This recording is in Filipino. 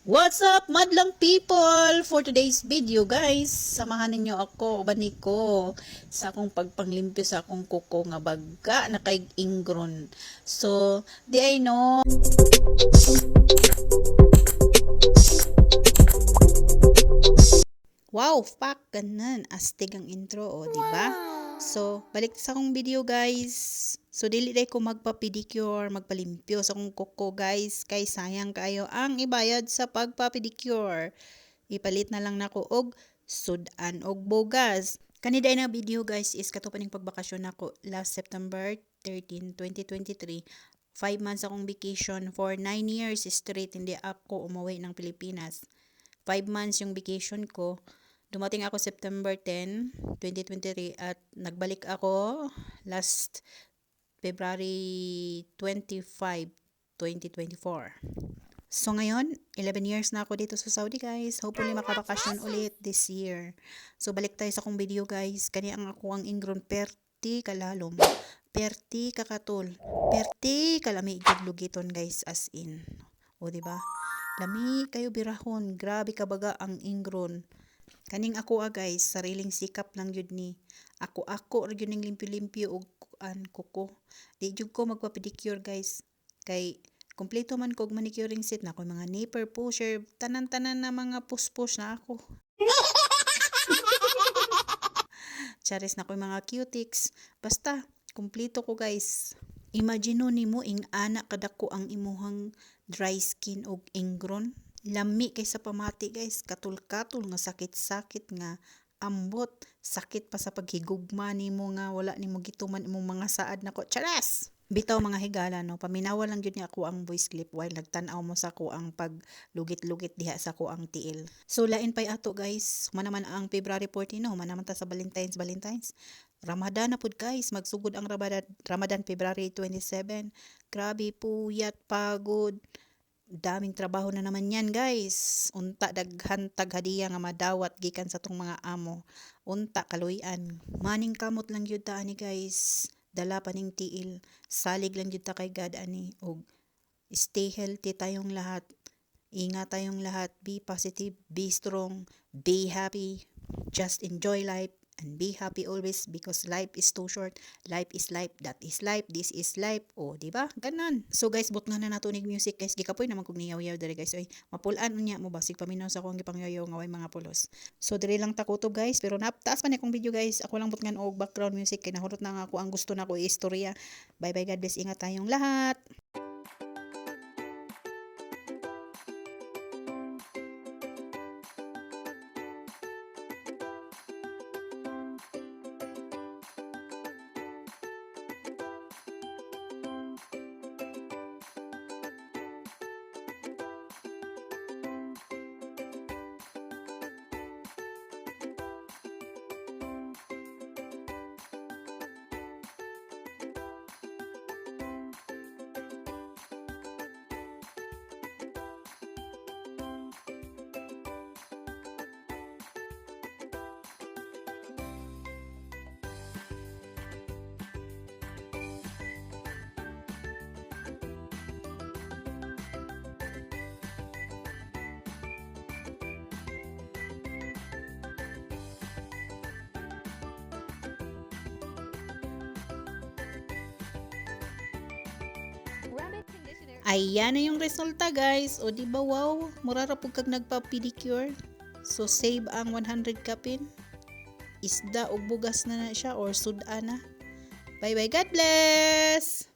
What's up, madlang people? For today's video, guys, samahan ninyo ako, bani ko, sa akong pagpanglimpyo sa akong kuko nga baga na kay ingron. So, di ay no. Wow, fuck, ganan. Astig ang intro, di ba? So, balik sa akong video, guys. So, dili day ko magpa-pedicure, magpalimpyo sa akong kuko, guys. Kay sayang kayo ang ibayad sa pagpa-pedicure. Ipalit na lang nako og sudan og bogas. Kaniday na video, guys, is katupaning pagbakasyon nako last September 13, 2023. 5 months akong vacation for 9 years straight hindi ako umuwi ng Pilipinas. 5 months yung vacation ko. Dumating ako September 10, 2023 at nagbalik ako last February 25, 2024. So ngayon, 11 years na ako dito sa Saudi, guys. Hopefully makabakasyon ulit this year. So balik tayo sa akong video, guys. Kani ang ako ang ingron perti kalalom. Perti kakatul. Perti kalami iglugiton, guys, as in. O diba? Lami kayo birahon. Grabe kabaga ang ingron. Kaning ako guys, sariling sikap lang yun ni. Ako ra yun ng limpyo-limpyo og kuko. Di jud ko magpa-pedicure, guys. Kay kompleto man kog manicuring set na ko mga nipper pusher, tanan-tanan na mga push-push na ako. Charis na ko mga cutics. Basta kompleto ko, guys. Imagine nimo ing ana kadako ang imuhang dry skin og ingron. Lami kay sa pamati, guys, katul-katul nga sakit-sakit nga ambot, sakit pa sa paghigugma nimo nga wala nimo gituman imong mga saad nako. Charas! Bitaw mga higala, no, paminawa lang gyud ni ako ang voice clip while nagtan-aw mo sa ko ang paglugit-lugit diha sa ko ang tiil. So lain pay ato, guys, manaman ang February 14, no, manaman ta sa Valentine's. Ramadan na pud, guys, magsugod ang Ramadan February 27. Grabe puyat, pagod. Daming trabaho na naman yan, guys. Unta daghan taghadiya nga madawat gikan sa tong mga amo. Unta kaluyan. Maning kamot lang gyud ta ani, guys. Dala pa ning tiil. Salig lang gyud ta kay God ani og stay healthy tayong lahat. Ingat tayong lahat. Be positive, be strong, be happy. Just enjoy life and be happy always because life is too short. Life is life, that is life, this is life. O, di ba? Ganan. So guys, but nga na natunig music, guys. Gikapoy naman kog niyaw-yaw dere, guys. Oy, mapulan unya mo basig paminaw sa akong gipangyaw nga way mga pulos. So dire lang ta kutob, guys, pero naptaas pa ni akong video, guys. Ako lang but ngan og background music kay nahurot na nga ako ang gusto nako istorya. Bye bye, God bless. Ingat tayong lahat. Ayan na yung resulta, guys. O diba, wow, murara po kag nagpa-pedicure. So save ang 100 kapin. Isda o bugas na siya or suda na. Bye bye, God bless.